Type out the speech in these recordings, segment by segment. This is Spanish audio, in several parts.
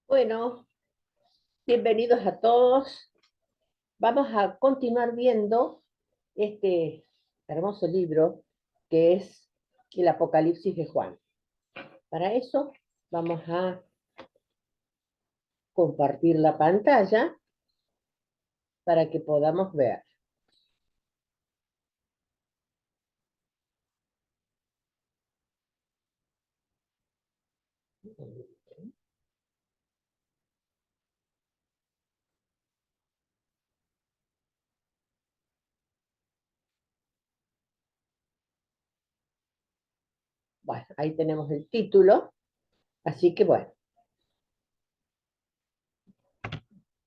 Bueno, bienvenidos a todos. Vamos a continuar viendo este hermoso libro que es el Apocalipsis de Juan. Para eso vamos a compartir la pantalla para que podamos ver. Bueno, ahí tenemos el título, así que bueno,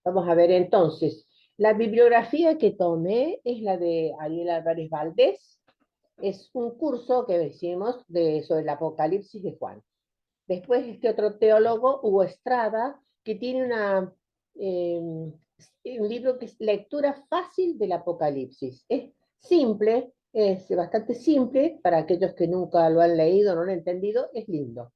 vamos a ver entonces. La bibliografía que tomé es la de Ariel Álvarez Valdés. Es un curso que hicimos sobre el Apocalipsis de Juan. Después este otro teólogo, Hugo Estrada, que tiene un libro que es Lectura Fácil del Apocalipsis. Es simple, es bastante simple, para aquellos que nunca lo han leído, no lo han entendido, es lindo.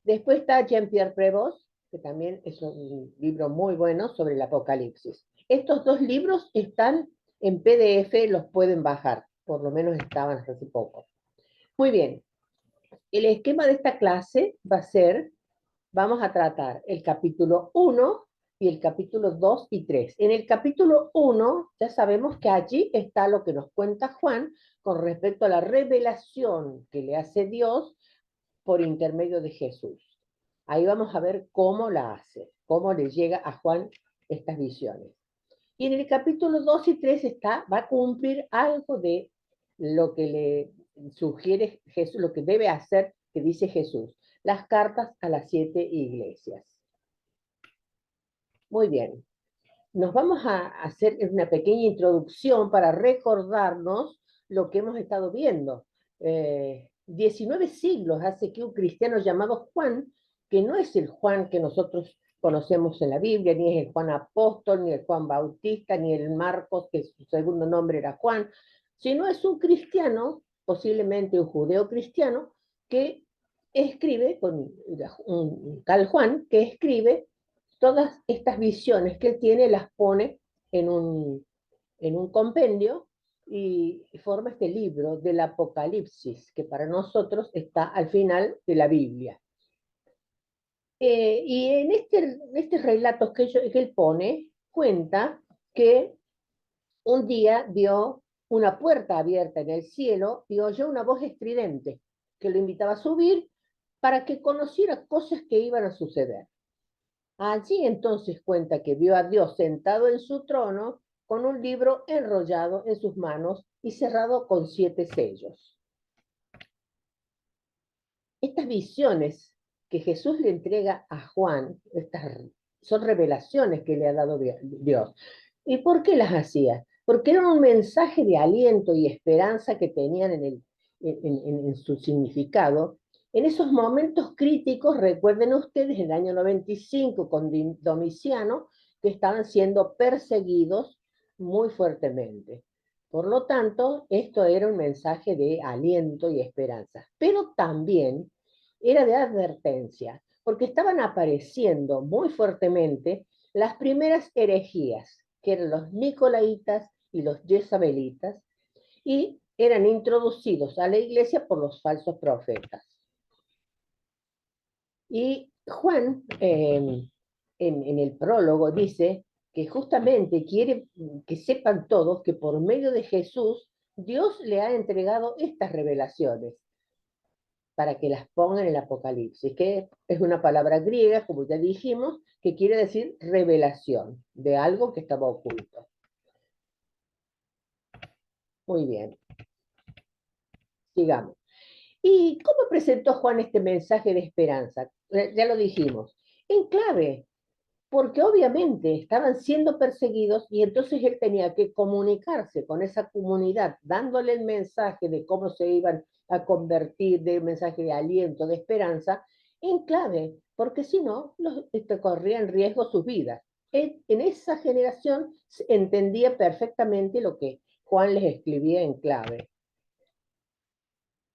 Después está Jean-Pierre Prévost, que también es un libro muy bueno sobre el Apocalipsis. Estos dos libros están en PDF, los pueden bajar, por lo menos estaban hasta hace poco. Muy bien, el esquema de esta clase va a ser: vamos a tratar el capítulo 1 y el capítulo 2 y 3. En el capítulo 1 ya sabemos que allí está lo que nos cuenta Juan con respecto a la revelación que le hace Dios por intermedio de Jesús. Ahí vamos a ver cómo la hace, cómo le llega a Juan estas visiones. Y en el capítulo 2 y 3 va a cumplir algo de lo que le sugiere Jesús, lo que debe hacer, que dice Jesús, las cartas a las 7 iglesias. Muy bien, nos vamos a hacer una pequeña introducción para recordarnos lo que hemos estado viendo. 19 siglos hace que un cristiano llamado Juan, que no es el Juan que nosotros conocemos en la Biblia, ni es el Juan apóstol, ni el Juan Bautista, ni el Marcos, que su segundo nombre era Juan, sino es un cristiano, posiblemente un judeo cristiano, que escribe, con un tal Juan, que escribe todas estas visiones que él tiene, las pone en un compendio y forma este libro del Apocalipsis, que para nosotros está al final de la Biblia. Y en este relato que él pone, cuenta que un día vio una puerta abierta en el cielo y oyó una voz estridente que lo invitaba a subir para que conociera cosas que iban a suceder. Allí entonces cuenta que vio a Dios sentado en su trono con un libro enrollado en sus manos y cerrado con 7 sellos. Estas visiones que Jesús le entrega a Juan, son revelaciones que le ha dado Dios. ¿Y por qué las hacía? Porque era un mensaje de aliento y esperanza que tenían en su significado. En esos momentos críticos, recuerden ustedes, en el año 95 con Domiciano, que estaban siendo perseguidos muy fuertemente. Por lo tanto, esto era un mensaje de aliento y esperanza, pero también era de advertencia, porque estaban apareciendo muy fuertemente las primeras herejías, que eran los nicolaitas y los jezabelitas, y eran introducidos a la iglesia por los falsos profetas. Y Juan, en el prólogo, dice que justamente quiere que sepan todos que por medio de Jesús, Dios le ha entregado estas revelaciones para que las pongan en el Apocalipsis, que es una palabra griega, como ya dijimos, que quiere decir revelación de algo que estaba oculto. Muy bien, sigamos. ¿Y cómo presentó Juan este mensaje de esperanza? Ya lo dijimos, en clave, porque obviamente estaban siendo perseguidos y entonces él tenía que comunicarse con esa comunidad, dándole el mensaje de cómo se iban a convertir, del mensaje de aliento, de esperanza, en clave, porque si no, corrían riesgo sus vidas. Él, en esa generación entendía perfectamente lo que Juan les escribía en clave.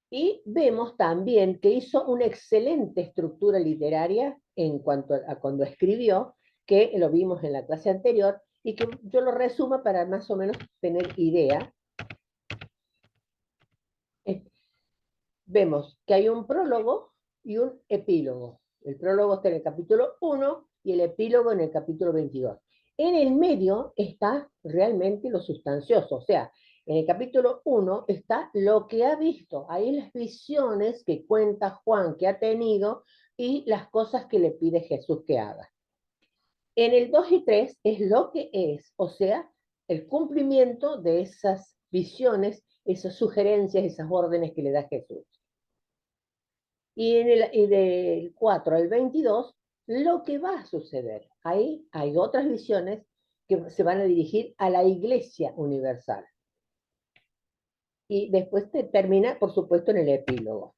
Y vemos también que hizo una excelente estructura literaria en cuanto a cuando escribió, que lo vimos en la clase anterior, y que yo lo resumo para más o menos tener idea. Vemos que hay un prólogo y un epílogo. El prólogo está en el capítulo 1 y el epílogo en el capítulo 22. En el medio está realmente lo sustancioso, o sea, en el capítulo 1 está lo que ha visto, ahí las visiones que cuenta Juan que ha tenido y las cosas que le pide Jesús que haga. En el 2 y 3 es lo que es, o sea, el cumplimiento de esas visiones, esas sugerencias, esas órdenes que le da Jesús. Y del 4 al 22, lo que va a suceder. Ahí hay otras visiones que se van a dirigir a la Iglesia Universal. Y después termina, por supuesto, en el epílogo.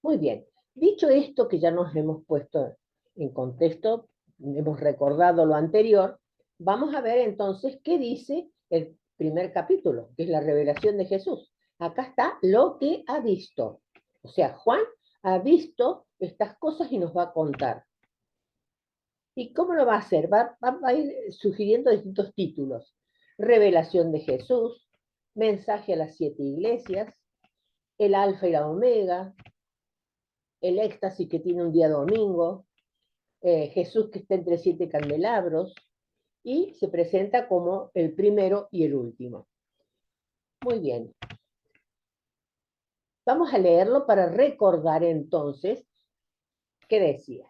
Muy bien. Dicho esto, que ya nos hemos puesto en contexto, hemos recordado lo anterior, vamos a ver entonces qué dice el primer capítulo, que es la revelación de Jesús. Acá está lo que ha visto. O sea, Juan ha visto estas cosas y nos va a contar. ¿Y cómo lo va a hacer? Va a ir sugiriendo distintos títulos. Revelación de Jesús, mensaje a las 7 iglesias, el alfa y la omega, el éxtasis que tiene un día domingo, Jesús que está entre 7 candelabros, y se presenta como el primero y el último. Muy bien. Vamos a leerlo para recordar entonces qué decía.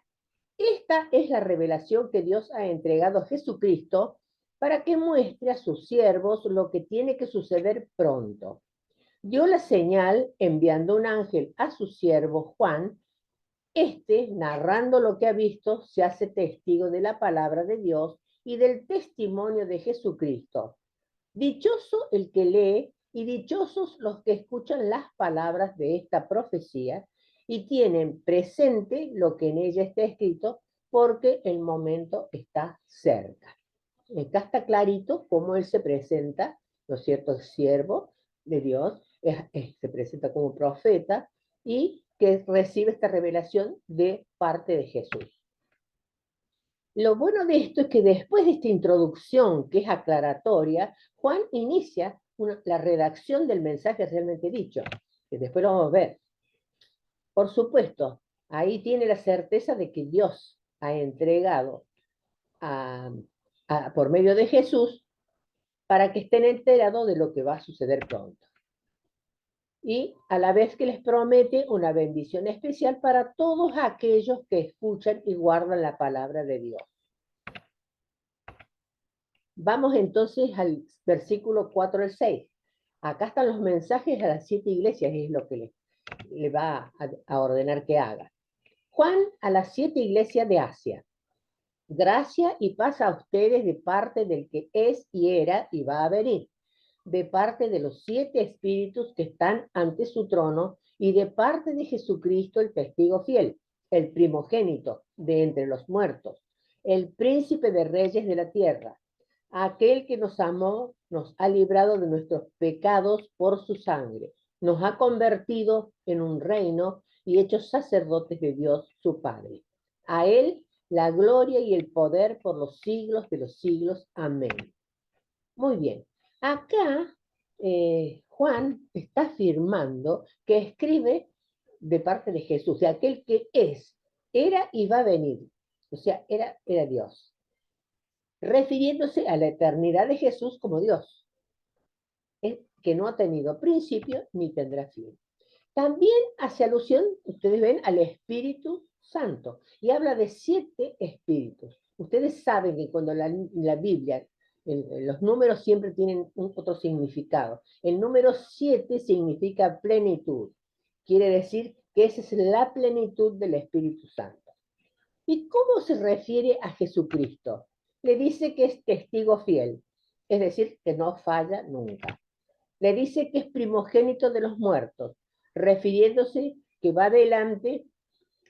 Esta es la revelación que Dios ha entregado a Jesucristo para que muestre a sus siervos lo que tiene que suceder pronto. Dio la señal enviando un ángel a su siervo Juan. Este, narrando lo que ha visto, se hace testigo de la palabra de Dios y del testimonio de Jesucristo. Dichoso el que lee y dichosos los que escuchan las palabras de esta profecía y tienen presente lo que en ella está escrito, porque el momento está cerca. Acá está clarito cómo él se presenta, ¿no es cierto?, siervo de Dios, se presenta como profeta y que recibe esta revelación de parte de Jesús. Lo bueno de esto es que después de esta introducción, que es aclaratoria, Juan inicia la redacción del mensaje realmente dicho, que después lo vamos a ver. Por supuesto, ahí tiene la certeza de que Dios ha entregado por medio de Jesús para que estén enterados de lo que va a suceder pronto. Y a la vez que les promete una bendición especial para todos aquellos que escuchan y guardan la palabra de Dios. Vamos entonces al versículo 4 al 6. Acá están los mensajes a las 7 iglesias, es lo que le va a ordenar que haga. Juan a las 7 iglesias de Asia. Gracia y paz a ustedes de parte del que es y era y va a venir, de parte de los 7 espíritus que están ante su trono y de parte de Jesucristo, el testigo fiel, el primogénito de entre los muertos, el príncipe de reyes de la tierra, aquel que nos amó, nos ha librado de nuestros pecados por su sangre, nos ha convertido en un reino y hecho sacerdotes de Dios su Padre. A él la gloria y el poder por los siglos de los siglos. Amén. Muy bien. Acá Juan está afirmando que escribe de parte de Jesús, de aquel que es, era y va a venir. O sea, era Dios, refiriéndose a la eternidad de Jesús como Dios, que no ha tenido principio ni tendrá fin. También hace alusión, ustedes ven, al Espíritu Santo, y habla de 7 espíritus. Ustedes saben que cuando la Biblia, los números siempre tienen otro significado. El número 7 significa plenitud. Quiere decir que esa es la plenitud del Espíritu Santo. ¿Y cómo se refiere a Jesucristo? Le dice que es testigo fiel, es decir, que no falla nunca. Le dice que es primogénito de los muertos, refiriéndose que va delante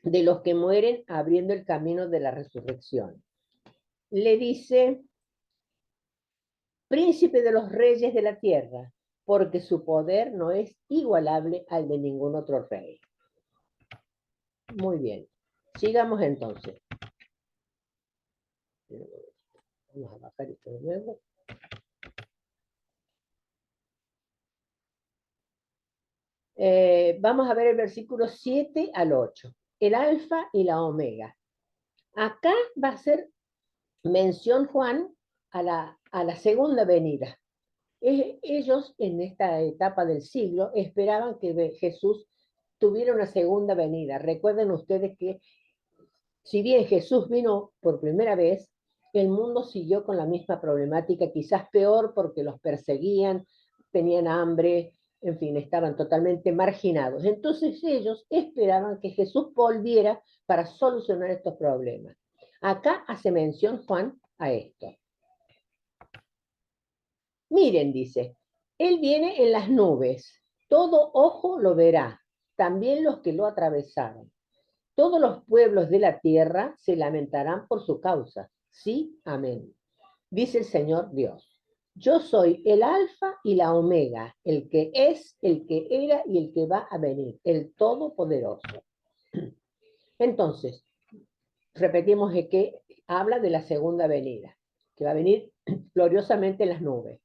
de los que mueren abriendo el camino de la resurrección. Le dice príncipe de los reyes de la tierra, porque su poder no es igualable al de ningún otro rey. Muy bien. Sigamos entonces. Vamos a bajar esto de nuevo. Vamos a ver el versículo 7 al 8. El alfa y la omega. Acá va a ser mención Juan a la segunda venida. Ellos en esta etapa del siglo esperaban que Jesús tuviera una segunda venida. Recuerden ustedes que si bien Jesús vino por primera vez, el mundo siguió con la misma problemática, quizás peor porque los perseguían, tenían hambre, en fin, estaban totalmente marginados. Entonces ellos esperaban que Jesús volviera para solucionar estos problemas. Acá hace mención Juan a esto. Miren, dice, Él viene en las nubes, todo ojo lo verá, también los que lo atravesaron. Todos los pueblos de la tierra se lamentarán por su causa. Sí, amén. Dice el Señor Dios. Yo soy el alfa y la omega, el que es, el que era y el que va a venir, el todopoderoso. Entonces, repetimos que habla de la segunda venida, que va a venir gloriosamente en las nubes.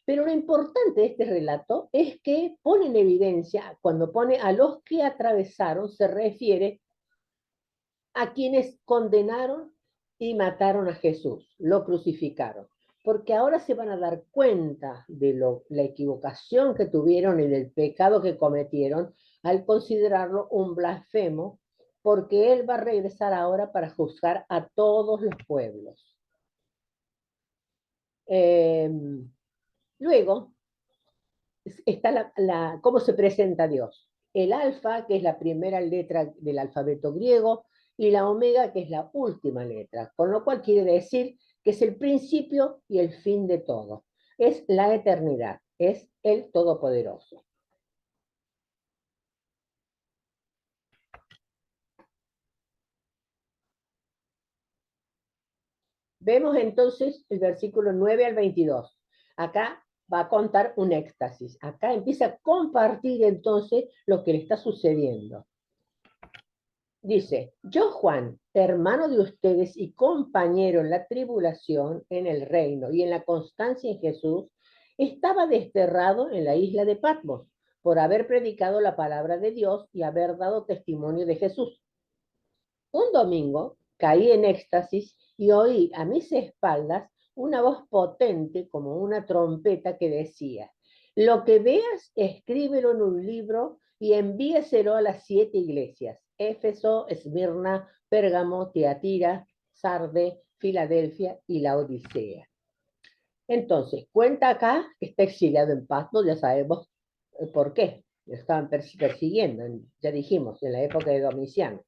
Pero lo importante de este relato es que pone en evidencia, cuando pone a los que atravesaron, se refiere a quienes condenaron y mataron a Jesús, lo crucificaron. Porque ahora se van a dar cuenta de la equivocación que tuvieron y del pecado que cometieron al considerarlo un blasfemo, porque Él va a regresar ahora para juzgar a todos los pueblos. Luego, está cómo se presenta Dios. El alfa, que es la primera letra del alfabeto griego, y la omega, que es la última letra, con lo cual quiere decir que es el principio y el fin de todo. Es la eternidad, es el Todopoderoso. Vemos entonces el versículo 9 al 22. Acá va a contar un éxtasis. Acá empieza a compartir entonces lo que le está sucediendo. Dice, yo Juan, hermano de ustedes y compañero en la tribulación, en el reino y en la constancia en Jesús, estaba desterrado en la isla de Patmos por haber predicado la palabra de Dios y haber dado testimonio de Jesús. Un domingo caí en éxtasis y oí a mis espaldas una voz potente como una trompeta que decía, lo que veas, escríbelo en un libro y envíeselo a las 7 iglesias, Éfeso, Esmirna, Pérgamo, Tiatira, Sarde, Filadelfia y la Odisea. Entonces, cuenta acá que está exiliado en Patmos, ya sabemos por qué. Lo estaban persiguiendo, ya dijimos, en la época de Domiciano.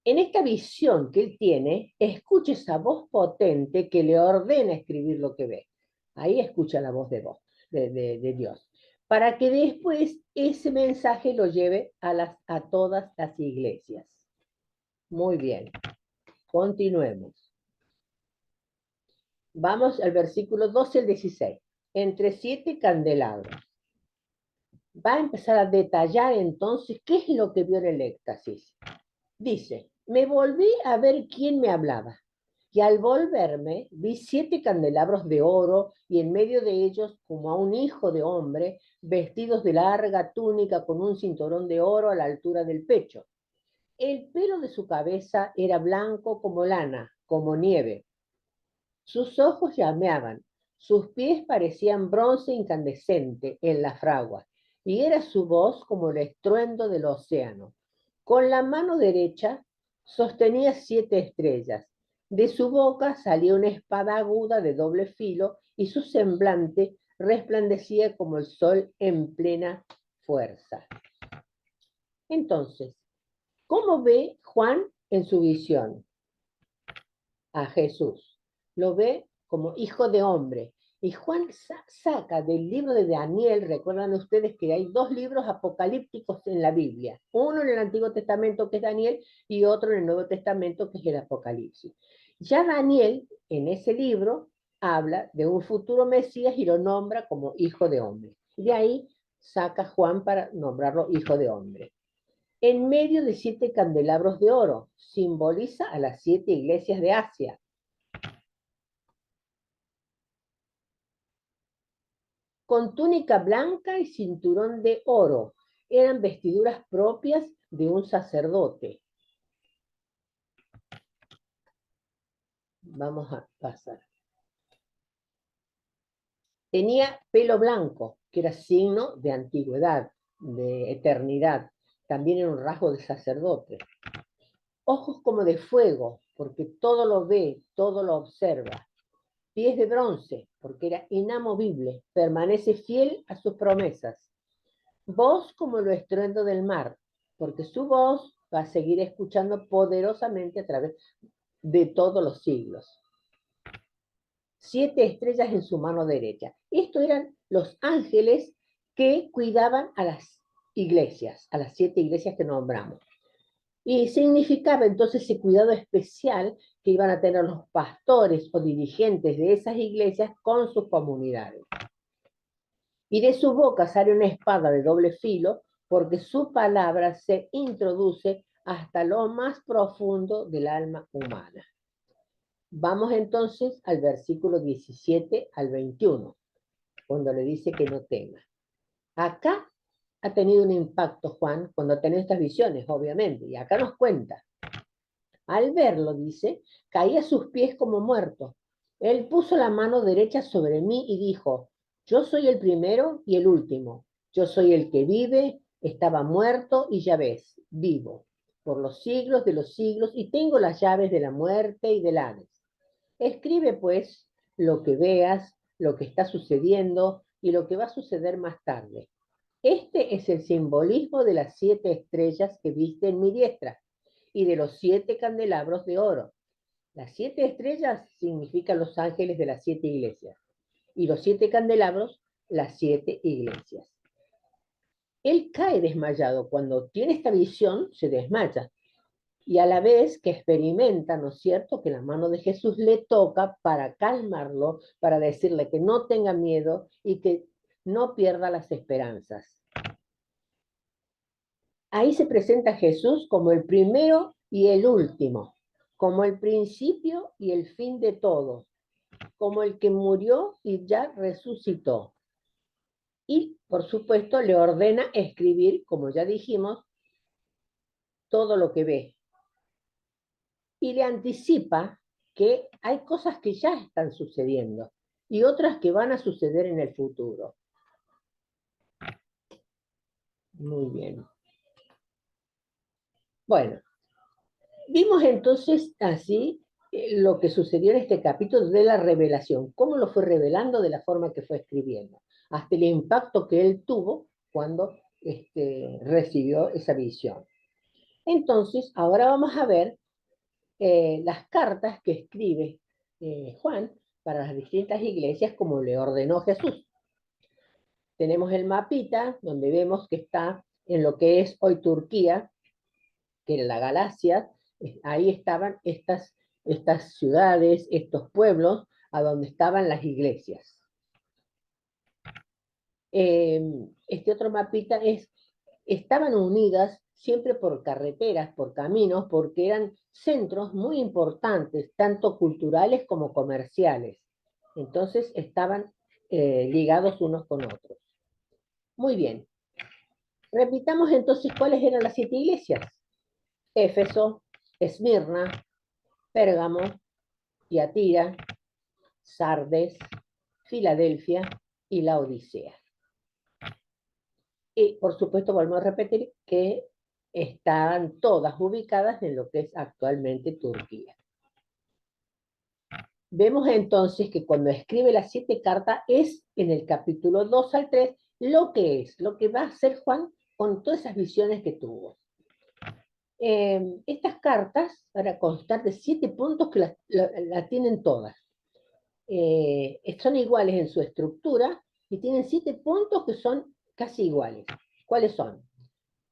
En esta visión que él tiene, escucha esa voz potente que le ordena escribir lo que ve. Ahí escucha la voz de Dios. Para que después ese mensaje lo lleve a todas las iglesias. Muy bien. Continuemos. Vamos al versículo 12 al 16. Entre 7 candelabros. Va a empezar a detallar entonces qué es lo que vio en el éxtasis. Dice, me volví a ver quién me hablaba, y al volverme vi 7 candelabros de oro, y en medio de ellos, como a un hijo de hombre, vestidos de larga túnica con un cinturón de oro a la altura del pecho. El pelo de su cabeza era blanco como lana, como nieve. Sus ojos llameaban, sus pies parecían bronce incandescente en la fragua, y era su voz como el estruendo del océano. Con la mano derecha sostenía 7 estrellas. De su boca salía una espada aguda de doble filo y su semblante resplandecía como el sol en plena fuerza. Entonces, ¿cómo ve Juan en su visión a Jesús? Lo ve como hijo de hombre. Y Juan saca del libro de Daniel, recuerdan ustedes que hay 2 libros apocalípticos en la Biblia, uno en el Antiguo Testamento que es Daniel y otro en el Nuevo Testamento que es el Apocalipsis. Ya Daniel, en ese libro, habla de un futuro Mesías y lo nombra como hijo de hombre. De ahí saca Juan para nombrarlo hijo de hombre. En medio de 7 candelabros de oro, simboliza a las 7 iglesias de Asia. Con túnica blanca y cinturón de oro, eran vestiduras propias de un sacerdote. Vamos a pasar. Tenía pelo blanco, que era signo de antigüedad, de eternidad. También era un rasgo de sacerdote. Ojos como de fuego, porque todo lo ve, todo lo observa. Pies de bronce, porque era inamovible, permanece fiel a sus promesas. Voz como el estruendo del mar, porque su voz va a seguir escuchando poderosamente a través de todos los siglos. 7 estrellas en su mano derecha. Estos eran los ángeles que cuidaban a las iglesias, a las 7 iglesias que nombramos. Y significaba entonces ese cuidado especial que iban a tener los pastores o dirigentes de esas iglesias con sus comunidades. Y de su boca sale una espada de doble filo, porque su palabra se introduce hasta lo más profundo del alma humana. Vamos entonces al versículo 17 al 21, cuando le dice que no tema. Acá ha tenido un impacto Juan cuando ha tenido estas visiones, obviamente, y acá nos cuenta. Al verlo, dice, caí a sus pies como muerto. Él puso la mano derecha sobre mí y dijo, yo soy el primero y el último. Yo soy el que vive, estaba muerto y ya ves, vivo, por los siglos de los siglos, y tengo las llaves de la muerte y del Hades. Escribe, pues, lo que veas, lo que está sucediendo y lo que va a suceder más tarde. Este es el simbolismo de las 7 estrellas que viste en mi diestra y de los 7 candelabros de oro. Las 7 estrellas significan los ángeles de las 7 iglesias y los 7 candelabros, las 7 iglesias. Él cae desmayado. Cuando tiene esta visión, se desmaya. Y a la vez que experimenta, ¿no es cierto?, que la mano de Jesús le toca para calmarlo, para decirle que no tenga miedo y que no pierda las esperanzas. Ahí se presenta Jesús como el primero y el último, como el principio y el fin de todo, como el que murió y ya resucitó. Y, por supuesto, le ordena escribir, como ya dijimos, todo lo que ve. Y le anticipa que hay cosas que ya están sucediendo y otras que van a suceder en el futuro. Muy bien. Bueno, vimos entonces así lo que sucedió en este capítulo de la revelación, cómo lo fue revelando de la forma que fue escribiendo, hasta el impacto que él tuvo cuando recibió esa visión. Entonces, ahora vamos a ver las cartas que escribe Juan para las distintas iglesias como le ordenó Jesús. Tenemos el mapita donde vemos que está en lo que es hoy Turquía, que era la Galacia. Ahí estaban estas ciudades, estos pueblos, a donde estaban las iglesias. Este otro mapita estaban unidas siempre por carreteras, por caminos, porque eran centros muy importantes, tanto culturales como comerciales. Entonces estaban ligados unos con otros. Muy bien. Repitamos entonces cuáles eran las 7 iglesias. Éfeso, Esmirna, Pérgamo, Tiatira, Sardes, Filadelfia y la Odisea. Y por supuesto volvemos a repetir que están todas ubicadas en lo que es actualmente Turquía. Vemos entonces que cuando escribe las 7 cartas es en el capítulo 2 al 3 lo que va a hacer Juan con todas esas visiones que tuvo. Estas cartas van a constar de 7 puntos que la tienen todas. Son iguales en su estructura y tienen 7 puntos que son casi iguales. ¿Cuáles son?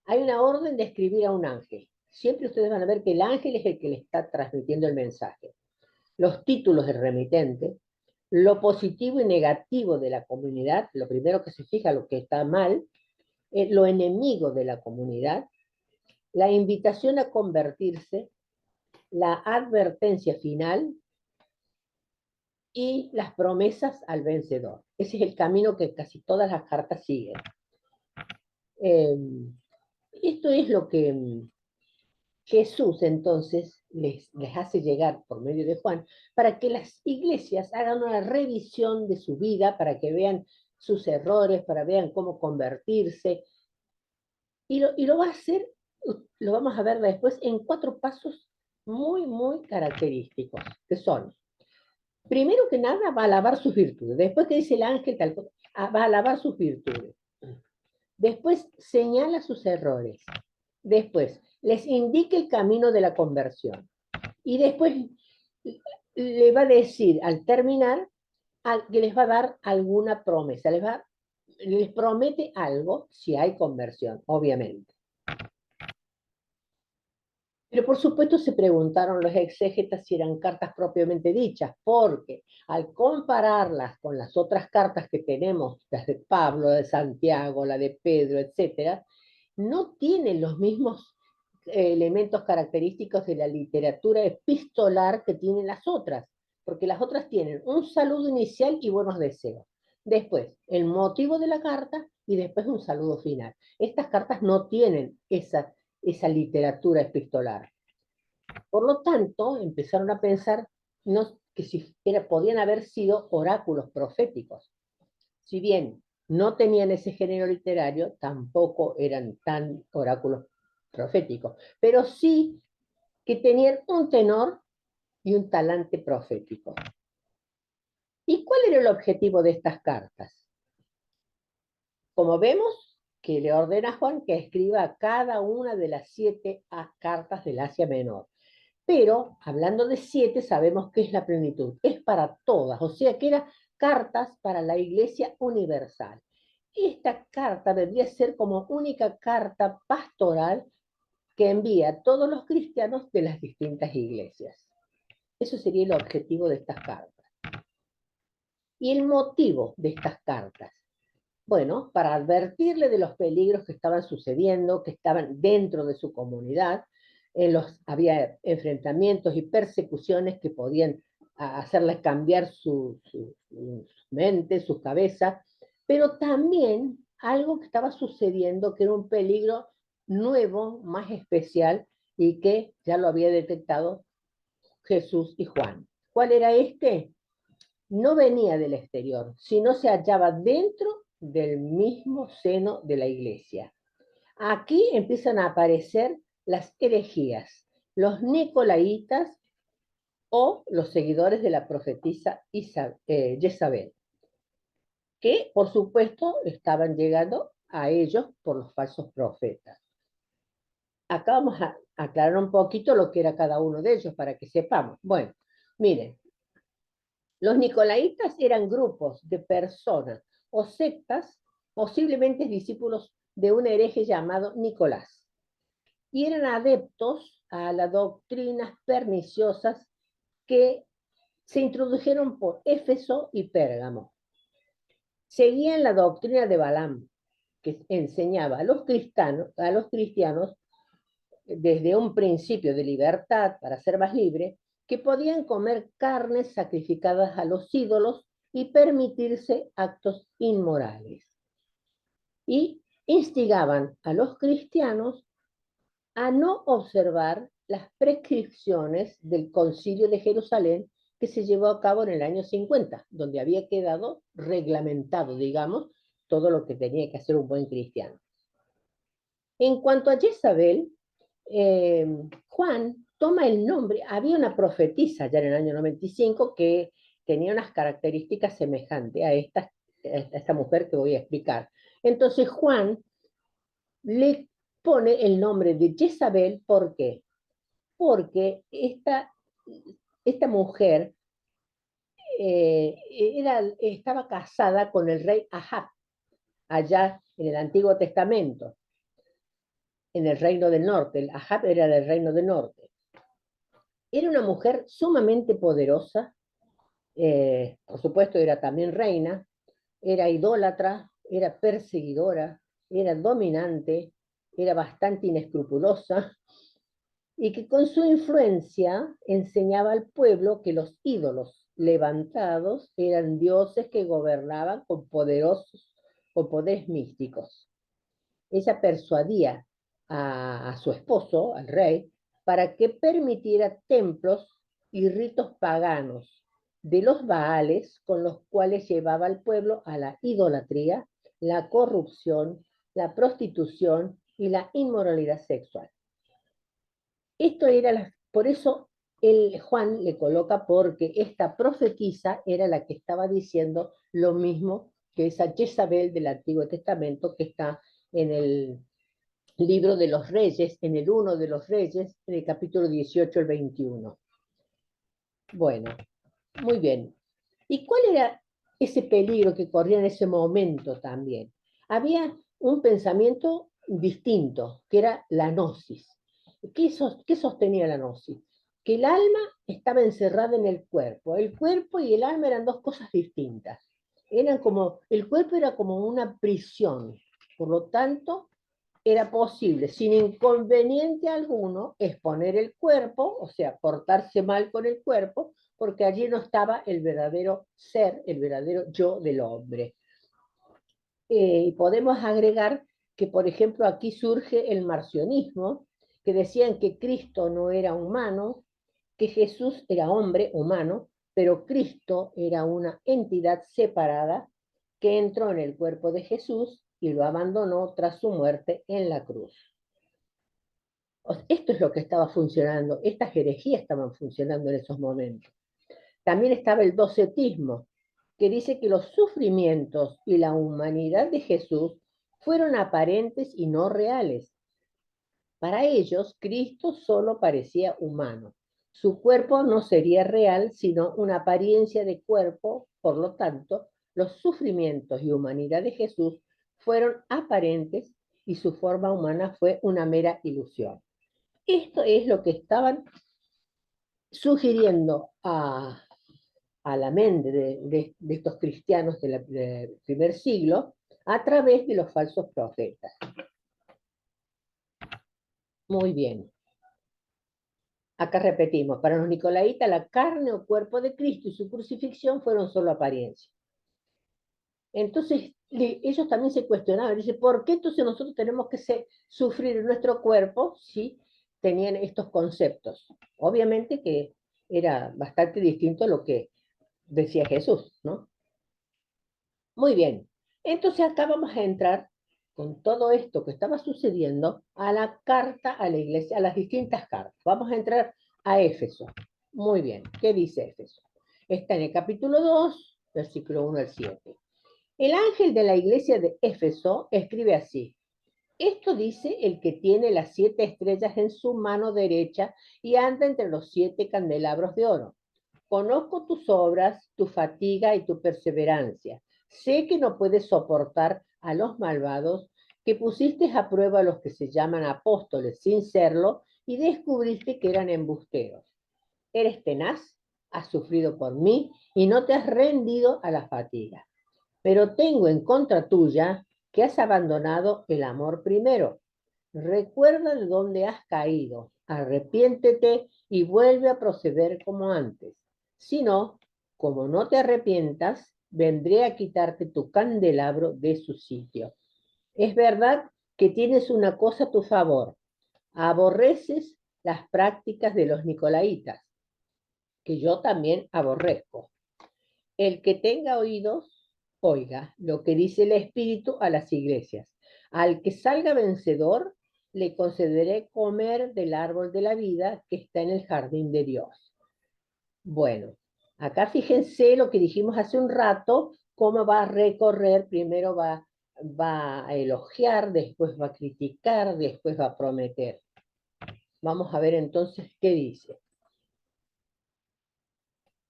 Hay una orden de escribir a un ángel. Siempre ustedes van a ver que el ángel es el que le está transmitiendo el mensaje. Los títulos del remitente, lo positivo y negativo de la comunidad, lo primero que se fija, lo que está mal, lo enemigo de la comunidad, la invitación a convertirse, la advertencia final y las promesas al vencedor. Ese es el camino que casi todas las cartas siguen. Eh, Esto es lo que Jesús entonces les hace llegar por medio de Juan, para que las iglesias hagan una revisión de su vida, para que vean sus errores, para vean cómo convertirse, y lo va a hacer, lo vamos a ver después, en 4 pasos muy, muy característicos, que son, primero que nada, va a alabar sus virtudes, después que dice el ángel, tal cosa, va a alabar sus virtudes, después señala sus errores, después les indica el camino de la conversión, y después le va a decir, al terminar, que les va a dar alguna promesa, les promete algo si hay conversión, obviamente. Pero por supuesto se preguntaron los exégetas si eran cartas propiamente dichas, porque al compararlas con las otras cartas que tenemos, las de Pablo, de Santiago, la de Pedro, etcétera, no tienen los mismos elementos característicos de la literatura epistolar que tienen las otras, porque las otras tienen un saludo inicial y buenos deseos. Después, el motivo de la carta y después un saludo final. Estas cartas no tienen esa literatura epistolar. Por lo tanto, empezaron a pensar que si podían haber sido oráculos proféticos. Si bien no tenían ese género literario, tampoco eran tan oráculos proféticos, pero sí que tenían un tenor y un talante profético. ¿Y cuál era el objetivo de estas cartas? Como vemos, que le ordena a Juan que escriba cada una de las 7 cartas del Asia Menor. Pero, hablando de 7, sabemos que es la plenitud, es para todas, o sea que eran cartas para la Iglesia universal. Esta carta vendría a ser como única carta pastoral que envía a todos los cristianos de las distintas iglesias. Eso sería el objetivo de estas cartas. ¿Y el motivo de estas cartas? Bueno, para advertirle de los peligros que estaban sucediendo, que estaban dentro de su comunidad, había enfrentamientos y persecuciones que podían hacerles cambiar su mente, su cabeza, pero también algo que estaba sucediendo que era un peligro nuevo, más especial, y que ya lo había detectado Jesús y Juan. ¿Cuál era este? No venía del exterior, sino se hallaba dentro del mismo seno de la iglesia. Aquí empiezan a aparecer las herejías, los nicolaitas o los seguidores de la profetisa Jezabel, que por supuesto estaban llegando a ellos por los falsos profetas. Acá vamos a aclarar un poquito lo que era cada uno de ellos para que sepamos. Bueno, miren, los nicolaitas eran grupos de personas o sectas, posiblemente discípulos de un hereje llamado Nicolás, y eran adeptos a las doctrinas perniciosas que se introdujeron por Éfeso y Pérgamo. Seguían la doctrina de Balaam, que enseñaba a los cristianos desde un principio de libertad para ser más libre, que podían comer carnes sacrificadas a los ídolos y permitirse actos inmorales. Y instigaban a los cristianos a no observar las prescripciones del Concilio de Jerusalén que se llevó a cabo en el año 50, donde había quedado reglamentado, digamos, todo lo que tenía que hacer un buen cristiano. En cuanto a Jezabel, Juan toma el nombre, había una profetisa ya en el año 95 que tenía unas características semejantes a esta mujer que voy a explicar. Entonces Juan le pone el nombre de Jezabel, ¿por qué? Porque esta mujer estaba casada con el rey Ahab, allá en el Antiguo Testamento, en el reino del norte. El Ahab era del reino del norte. Era una mujer sumamente poderosa, Por supuesto, era también reina, era idólatra, era perseguidora, era dominante, era bastante inescrupulosa, y que con su influencia enseñaba al pueblo que los ídolos levantados eran dioses que gobernaban con poderes místicos. Ella persuadía a su esposo, al rey, para que permitiera templos y ritos paganos de los Baales con los cuales llevaba al pueblo a la idolatría, la corrupción, la prostitución y la inmoralidad sexual. Esto era por eso Juan le coloca porque esta profetisa era la que estaba diciendo lo mismo que esa Jezabel del Antiguo Testamento que está en el libro de los Reyes, en el 1 de los Reyes, en el capítulo 18 al 21. Bueno, muy bien. ¿Y cuál era ese peligro que corría en ese momento también? Había un pensamiento distinto, que era la gnosis. ¿Qué sostenía la gnosis? Que el alma estaba encerrada en el cuerpo. El cuerpo y el alma eran dos cosas distintas. El cuerpo era como una prisión. Por lo tanto, era posible, sin inconveniente alguno, exponer el cuerpo, o sea, portarse mal con el cuerpo, porque allí no estaba el verdadero ser, el verdadero yo del hombre. Y podemos agregar que, por ejemplo, aquí surge el marcionismo, que decían que Cristo no era humano, que Jesús era hombre humano, pero Cristo era una entidad separada que entró en el cuerpo de Jesús y lo abandonó tras su muerte en la cruz. Esto es lo que estaba funcionando, estas herejías estaban funcionando en esos momentos. También estaba el docetismo, que dice que los sufrimientos y la humanidad de Jesús fueron aparentes y no reales. Para ellos, Cristo solo parecía humano. Su cuerpo no sería real, sino una apariencia de cuerpo. Por lo tanto, los sufrimientos y humanidad de Jesús fueron aparentes y su forma humana fue una mera ilusión. Esto es lo que estaban sugiriendo a la mente de estos cristianos del primer siglo a través de los falsos profetas. Muy bien. Acá repetimos, para los nicolaitas la carne o cuerpo de Cristo y su crucifixión fueron solo apariencia. Entonces ellos también se cuestionaban, dicen, ¿por qué entonces nosotros tenemos que sufrir en nuestro cuerpo si tenían estos conceptos? Obviamente que era bastante distinto a lo que decía Jesús, ¿no? Muy bien. Entonces acá vamos a entrar con todo esto que estaba sucediendo a la carta a la iglesia, a las distintas cartas. Vamos a entrar a Éfeso. Muy bien. ¿Qué dice Éfeso? Está en el capítulo 2, versículo 1 al 7. El ángel de la iglesia de Éfeso escribe así: esto dice el que tiene las 7 estrellas en su mano derecha y anda entre los 7 candelabros de oro. Conozco tus obras, tu fatiga y tu perseverancia. Sé que no puedes soportar a los malvados, que pusiste a prueba a los que se llaman apóstoles sin serlo y descubriste que eran embusteros. Eres tenaz, has sufrido por mí y no te has rendido a la fatiga. Pero tengo en contra tuya que has abandonado el amor primero. Recuerda de dónde has caído, arrepiéntete y vuelve a proceder como antes. Si no, como no te arrepientas, vendré a quitarte tu candelabro de su sitio. Es verdad que tienes una cosa a tu favor. Aborreces las prácticas de los nicolaitas, que yo también aborrezco. El que tenga oídos, oiga lo que dice el Espíritu a las iglesias. Al que salga vencedor, le concederé comer del árbol de la vida que está en el jardín de Dios. Bueno, acá fíjense lo que dijimos hace un rato, cómo va a recorrer, primero va a elogiar, después va a criticar, después va a prometer. Vamos a ver entonces qué dice.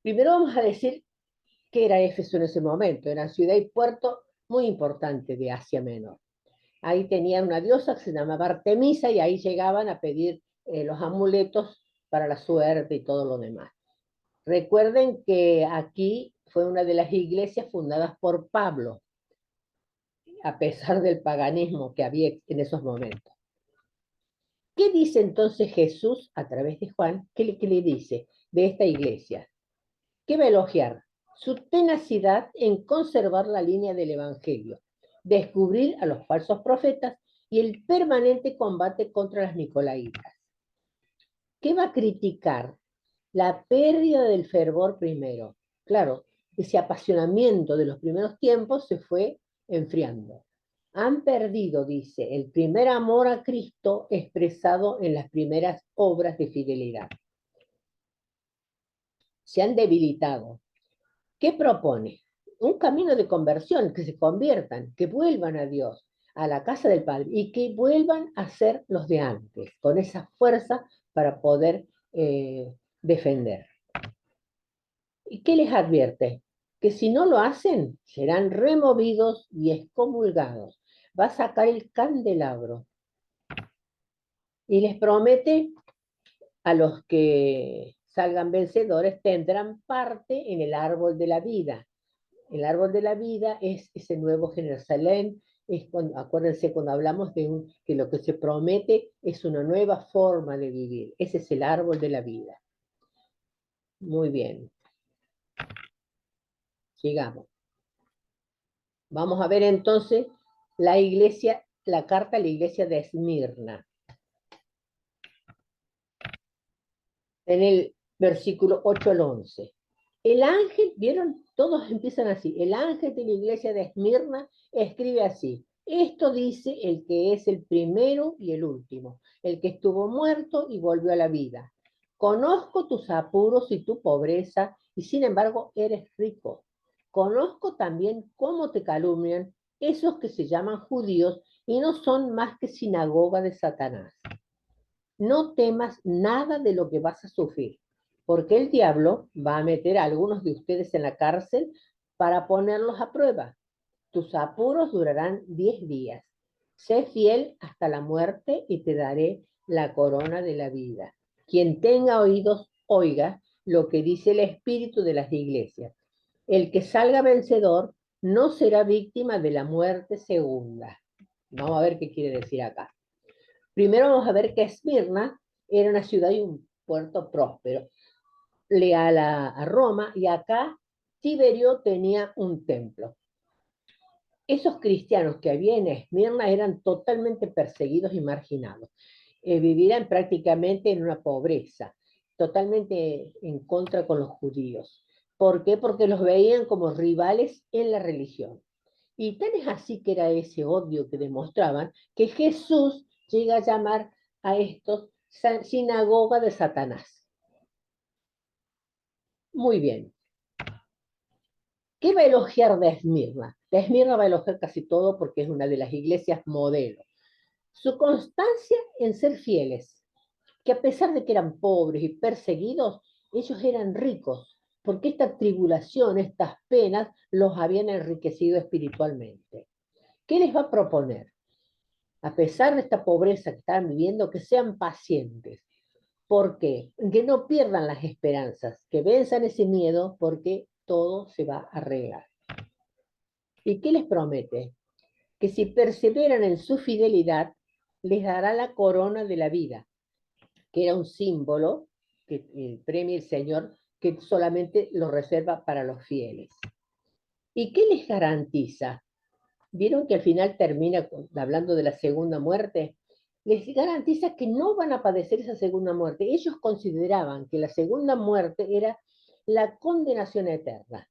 Primero vamos a decir qué era Éfeso en ese momento. Era ciudad y puerto muy importante de Asia Menor. Ahí tenían una diosa que se llamaba Artemisa y ahí llegaban a pedir los amuletos para la suerte y todo lo demás. Recuerden que aquí fue una de las iglesias fundadas por Pablo, a pesar del paganismo que había en esos momentos. ¿Qué dice entonces Jesús a través de Juan? ¿Qué le dice de esta iglesia? ¿Qué va a elogiar? Su tenacidad en conservar la línea del Evangelio, descubrir a los falsos profetas y el permanente combate contra las nicolaitas. ¿Qué va a criticar? La pérdida del fervor primero. Claro, ese apasionamiento de los primeros tiempos se fue enfriando. Han perdido, dice, el primer amor a Cristo expresado en las primeras obras de fidelidad. Se han debilitado. ¿Qué propone? Un camino de conversión, que se conviertan, que vuelvan a Dios, a la casa del Padre, y que vuelvan a ser los de antes, con esa fuerza para poder defender. ¿Y qué les advierte? Que si no lo hacen, serán removidos y excomulgados. Va a sacar el candelabro. Y les promete a los que salgan vencedores tendrán parte en el árbol de la vida. El árbol de la vida es ese nuevo Jerusalén. Es cuando, acuérdense cuando hablamos de que lo que se promete es una nueva forma de vivir. Ese es el árbol de la vida. Muy bien. Sigamos. Vamos a ver entonces la iglesia, la carta a la iglesia de Esmirna. En el versículo 8 al 11. El ángel, ¿vieron? Todos empiezan así. El ángel de la iglesia de Esmirna escribe así. Esto dice el que es el primero y el último, el que estuvo muerto y volvió a la vida. Conozco tus apuros y tu pobreza, y sin embargo eres rico. Conozco también cómo te calumnian esos que se llaman judíos y no son más que sinagoga de Satanás. No temas nada de lo que vas a sufrir, porque el diablo va a meter a algunos de ustedes en la cárcel para ponerlos a prueba. Tus apuros durarán 10 días. Sé fiel hasta la muerte y te daré la corona de la vida. Quien tenga oídos, oiga lo que dice el Espíritu de las iglesias. El que salga vencedor no será víctima de la muerte segunda. Vamos a ver qué quiere decir acá. Primero vamos a ver que Esmirna era una ciudad y un puerto próspero, leal a Roma, y acá Tiberio tenía un templo. Esos cristianos que había en Esmirna eran totalmente perseguidos y marginados. Vivían prácticamente en una pobreza, totalmente en contra con los judíos. ¿Por qué? Porque los veían como rivales en la religión. Y tan es así que era ese odio que demostraban que Jesús llega a llamar a estos sinagoga de Satanás. Muy bien. ¿Qué va a elogiar de Esmirna? De Esmirna va a elogiar casi todo porque es una de las iglesias modelo. Su constancia en ser fieles, que a pesar de que eran pobres y perseguidos, ellos eran ricos, porque esta tribulación, estas penas, los habían enriquecido espiritualmente. ¿Qué les va a proponer? A pesar de esta pobreza que estaban viviendo, que sean pacientes. ¿Por qué? Que no pierdan las esperanzas, que venzan ese miedo porque todo se va a arreglar. ¿Y qué les promete? Que si perseveran en su fidelidad, les dará la corona de la vida, que era un símbolo que premia el Señor, que solamente lo reserva para los fieles. ¿Y qué les garantiza? ¿Vieron que al final termina hablando de la segunda muerte? Les garantiza que no van a padecer esa segunda muerte. Ellos consideraban que la segunda muerte era la condenación eterna,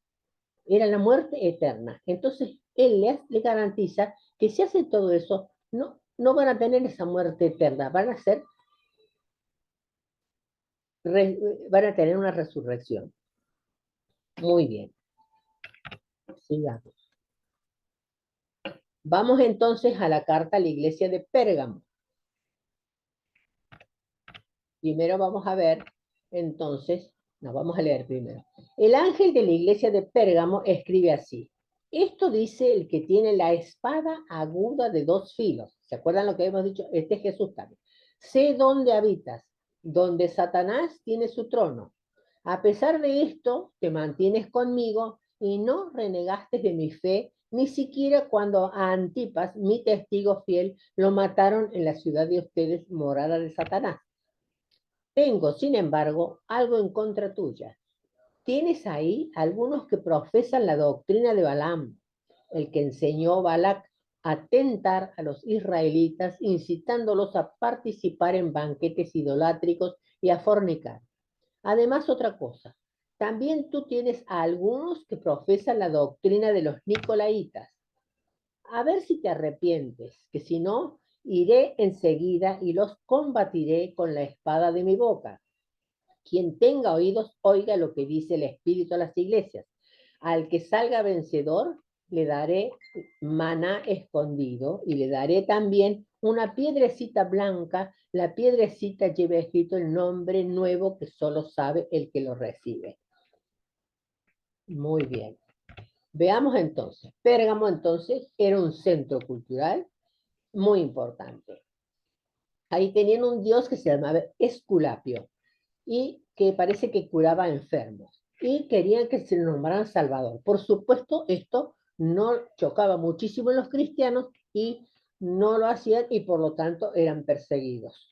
era la muerte eterna. Entonces, él les garantiza que si hacen todo eso, no van a tener esa muerte eterna, van a tener una resurrección. Muy bien, sigamos. Vamos entonces a la carta a la iglesia de Pérgamo. Primero vamos a ver, entonces, nos vamos a leer primero. El ángel de la iglesia de Pérgamo escribe así. Esto dice el que tiene la espada aguda de 2 filos. ¿Se acuerdan lo que hemos dicho? Este es Jesús también. Sé dónde habitas, donde Satanás tiene su trono. A pesar de esto, te mantienes conmigo y no renegaste de mi fe, ni siquiera cuando a Antipas, mi testigo fiel, lo mataron en la ciudad de ustedes, morada de Satanás. Tengo, sin embargo, algo en contra tuya. Tienes ahí algunos que profesan la doctrina de Balaam, el que enseñó Balac a tentar a los israelitas, incitándolos a participar en banquetes idolátricos y a fornicar. Además, otra cosa, también tú tienes a algunos que profesan la doctrina de los nicolaitas. A ver si te arrepientes, que si no, iré enseguida y los combatiré con la espada de mi boca. Quien tenga oídos, oiga lo que dice el Espíritu a las iglesias. Al que salga vencedor, le daré maná escondido y le daré también una piedrecita blanca. La piedrecita lleva escrito el nombre nuevo que solo sabe el que lo recibe. Muy bien. Veamos entonces. Pérgamo entonces era un centro cultural muy importante. Ahí tenían un dios que se llamaba Esculapio y que parece que curaba enfermos y querían que se nombraran Salvador. Por supuesto, esto no chocaba muchísimo en los cristianos y no lo hacían y por lo tanto eran perseguidos.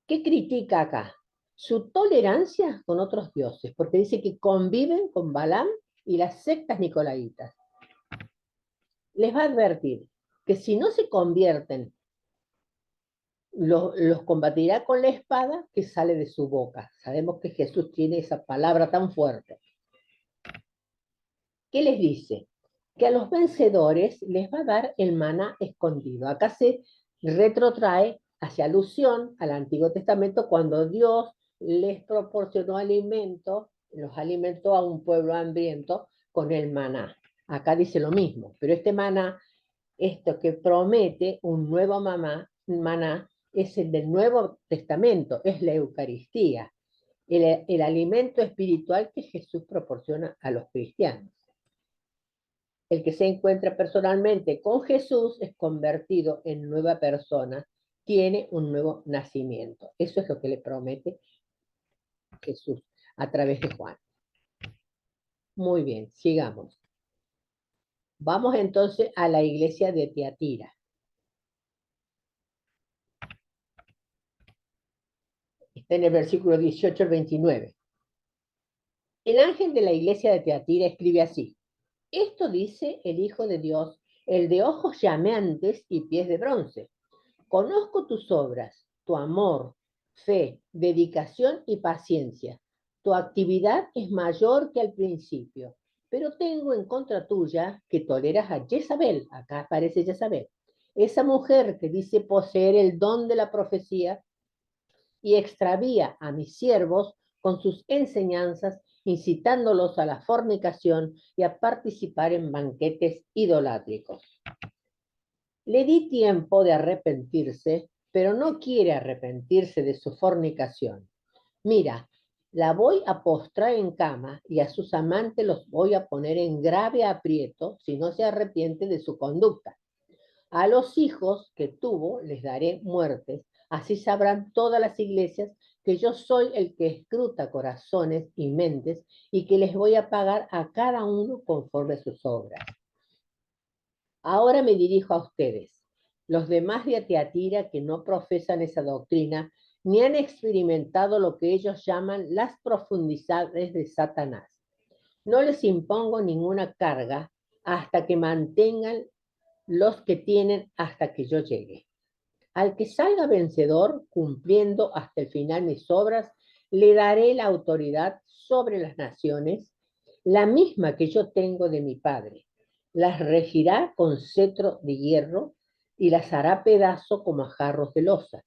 ¿Qué critica acá? Su tolerancia con otros dioses, porque dice que conviven con Balaam y las sectas nicolaitas. Les va a advertir que si no se convierten, los combatirá con la espada que sale de su boca. Sabemos que Jesús tiene esa palabra tan fuerte. ¿Qué les dice? Que a los vencedores les va a dar el maná escondido. Acá se retrotrae hacia alusión al Antiguo Testamento cuando Dios les proporcionó alimento, los alimentó a un pueblo hambriento con el maná. Acá dice lo mismo, pero este maná, esto que promete un nuevo maná, es el del Nuevo Testamento, es la Eucaristía, el alimento espiritual que Jesús proporciona a los cristianos. El que se encuentra personalmente con Jesús es convertido en nueva persona, tiene un nuevo nacimiento. Eso es lo que le promete Jesús a través de Juan. Muy bien, sigamos. Vamos entonces a la iglesia de Tiatira. Está en el versículo 18 al 29. El ángel de la iglesia de Tiatira escribe así: esto dice el Hijo de Dios, el de ojos llameantes y pies de bronce. Conozco tus obras, tu amor, fe, dedicación y paciencia. Tu actividad es mayor que al principio, pero tengo en contra tuya que toleras a Jezabel, acá aparece Jezabel, esa mujer que dice poseer el don de la profecía y extravía a mis siervos con sus enseñanzas, incitándolos a la fornicación y a participar en banquetes idolátricos. Le di tiempo de arrepentirse, pero no quiere arrepentirse de su fornicación. Mira, la voy a postrar en cama y a sus amantes los voy a poner en grave aprieto si no se arrepiente de su conducta. A los hijos que tuvo les daré muertes, así sabrán todas las iglesias que yo soy el que escruta corazones y mentes y que les voy a pagar a cada uno conforme a sus obras. Ahora me dirijo a ustedes, los demás de Tiatira que no profesan esa doctrina, ni han experimentado lo que ellos llaman las profundidades de Satanás. No les impongo ninguna carga hasta que mantengan los que tienen hasta que yo llegue. Al que salga vencedor, cumpliendo hasta el final mis obras, le daré la autoridad sobre las naciones, la misma que yo tengo de mi Padre. Las regirá con cetro de hierro y las hará pedazo como a jarros de loza.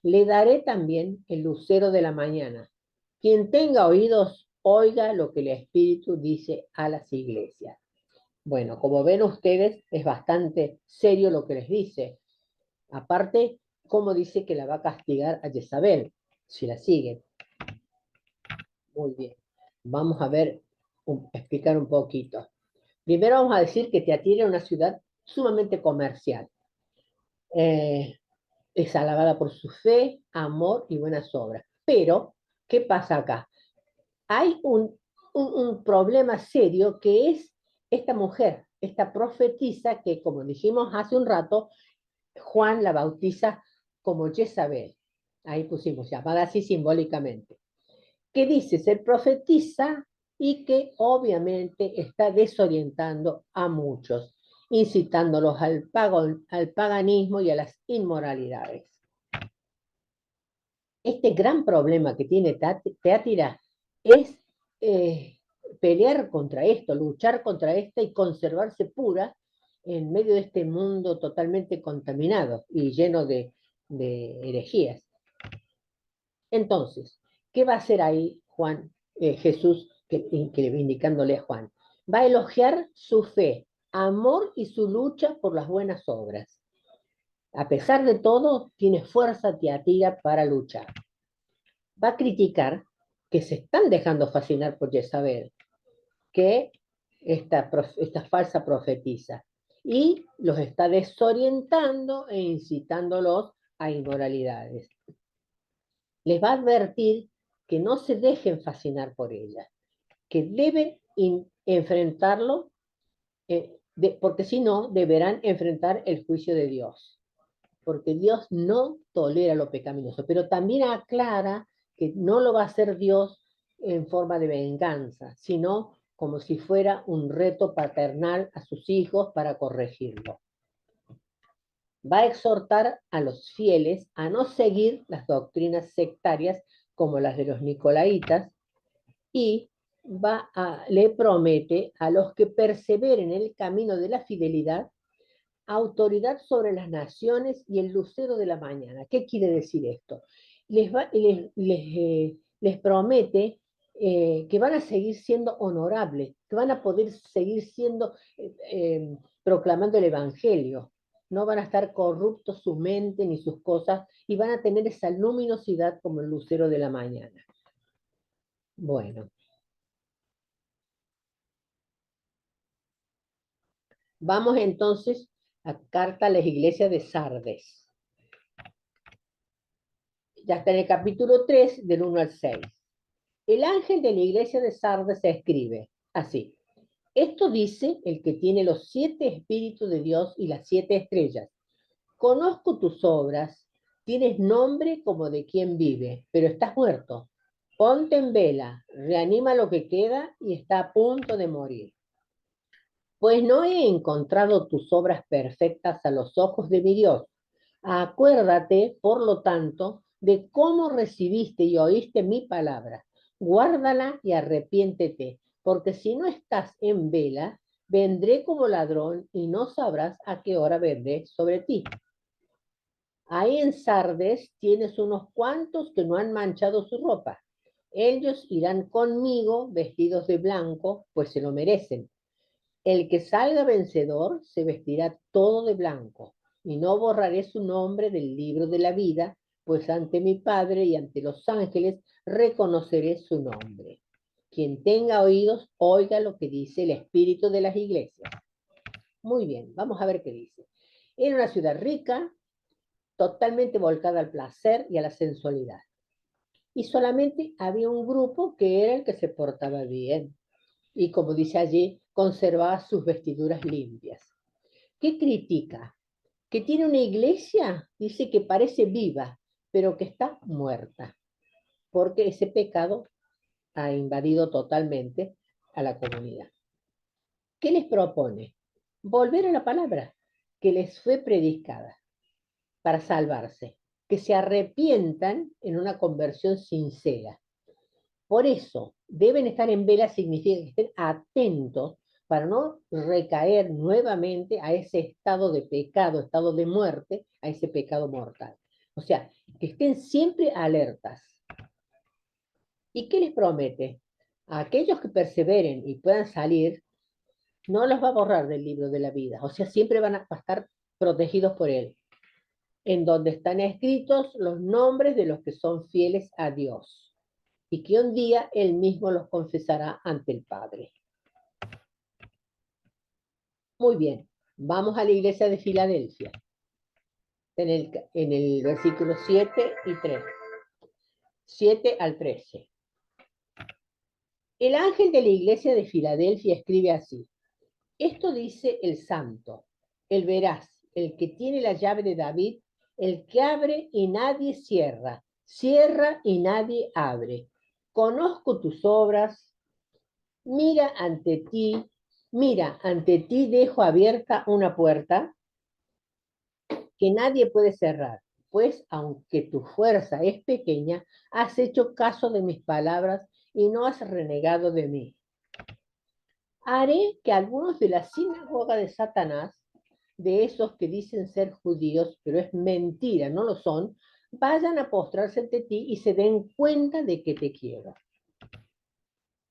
Le daré también el lucero de la mañana. Quien tenga oídos, oiga lo que el Espíritu dice a las iglesias. Bueno, como ven ustedes, es bastante serio lo que les dice. Aparte, cómo dice que la va a castigar a Jezabel, si la sigue. Muy bien. Vamos a ver, explicar un poquito. Primero vamos a decir que Tiatira es una ciudad sumamente comercial. Es alabada por su fe, amor y buenas obras. Pero, ¿qué pasa acá? hay un problema serio que es esta mujer, esta profetisa que, como dijimos hace un rato, Juan la bautiza como Jezabel. Ahí pusimos, llamada así simbólicamente. Que dice ser profetisa y que obviamente está desorientando a muchos, incitándolos al paganismo y a las inmoralidades. Este gran problema que tiene Teátira es pelear contra esto, luchar contra esto y conservarse pura en medio de este mundo totalmente contaminado y lleno de herejías. Entonces, ¿qué va a hacer ahí Juan, Jesús, indicándole a Juan? Va a elogiar su fe, amor y su lucha por las buenas obras. A pesar de todo, tiene fuerza Teatira para luchar. Va a criticar que se están dejando fascinar por Jezabel, que esta falsa profetisa, y los está desorientando e incitándolos a inmoralidades. Les va a advertir que no se dejen fascinar por ella, que deben enfrentarlo, porque si no, deberán enfrentar el juicio de Dios, porque Dios no tolera lo pecaminoso, pero también aclara que no lo va a hacer Dios en forma de venganza, sino como si fuera un reto paternal a sus hijos para corregirlo. Va a exhortar a los fieles a no seguir las doctrinas sectarias como las de los nicolaitas y le promete a los que perseveren en el camino de la fidelidad autoridad sobre las naciones y el lucero de la mañana. ¿Qué quiere decir esto? Les promete que van a seguir siendo honorables, que van a poder seguir siendo proclamando el Evangelio. No van a estar corruptos su mente ni sus cosas y van a tener esa luminosidad como el lucero de la mañana. Bueno, vamos entonces a carta a las iglesias de Sardes. Ya está en el capítulo 3, del 1 al 6. El ángel de la iglesia de Sardes se escribe así. Esto dice el que tiene los 7 espíritus de Dios y las 7 estrellas. Conozco tus obras, tienes nombre como de quien vive, pero estás muerto. Ponte en vela, reanima lo que queda y está a punto de morir. Pues no he encontrado tus obras perfectas a los ojos de mi Dios. Acuérdate, por lo tanto, de cómo recibiste y oíste mi palabra. Guárdala y arrepiéntete, porque si no estás en vela, vendré como ladrón y no sabrás a qué hora vendré sobre ti. Ahí en Sardes tienes unos cuantos que no han manchado su ropa. Ellos irán conmigo vestidos de blanco, pues se lo merecen. El que salga vencedor se vestirá todo de blanco, y no borraré su nombre del libro de la vida, pues ante mi Padre y ante los ángeles reconoceré su nombre. Quien tenga oídos, oiga lo que dice el Espíritu de las iglesias. Muy bien, vamos a ver qué dice. Era una ciudad rica, totalmente volcada al placer y a la sensualidad. Y solamente había un grupo que era el que se portaba bien. Y como dice allí, conservaba sus vestiduras limpias. ¿Qué critica? Que tiene una iglesia, dice que parece viva, pero que está muerta, porque ese pecado ha invadido totalmente a la comunidad. ¿Qué les propone? Volver a la palabra que les fue predicada para salvarse, que se arrepientan en una conversión sincera. Por eso, deben estar en vela significa que estén atentos para no recaer nuevamente a ese estado de pecado, estado de muerte, a ese pecado mortal. O sea, que estén siempre alertas. ¿Y qué les promete? A aquellos que perseveren y puedan salir, no los va a borrar del libro de la vida. O sea, siempre van a estar protegidos por él, en donde están escritos los nombres de los que son fieles a Dios, y que un día él mismo los confesará ante el Padre. Muy bien, vamos a la iglesia de Filadelfia, en el versículo 7 y 3, 7 al 13. El ángel de la iglesia de Filadelfia escribe así: esto dice el santo, el veraz, el que tiene la llave de David, el que abre y nadie cierra, cierra y nadie abre. Conozco tus obras, mira ante ti, mira, ante ti dejo abierta una puerta que nadie puede cerrar, pues aunque tu fuerza es pequeña, has hecho caso de mis palabras y no has renegado de mí. Haré que algunos de la sinagoga de Satanás, de esos que dicen ser judíos, pero es mentira, no lo son, vayan a postrarse ante ti y se den cuenta de que te quiero.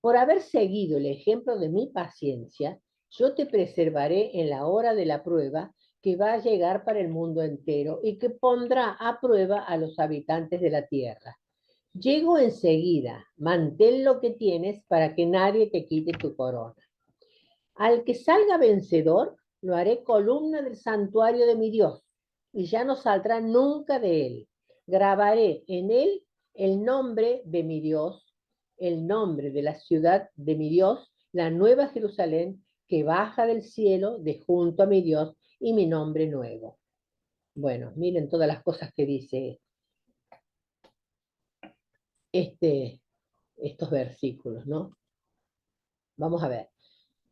Por haber seguido el ejemplo de mi paciencia, yo te preservaré en la hora de la prueba que va a llegar para el mundo entero y que pondrá a prueba a los habitantes de la tierra. Llego enseguida, mantén lo que tienes para que nadie te quite tu corona. Al que salga vencedor, lo haré columna del santuario de mi Dios, y ya no saldrá nunca de él. Grabaré en él el nombre de mi Dios, el nombre de la ciudad de mi Dios, la nueva Jerusalén, que baja del cielo de junto a mi Dios, y mi nombre nuevo. Bueno, miren todas las cosas que dice este, estos versículos, ¿no? Vamos a ver.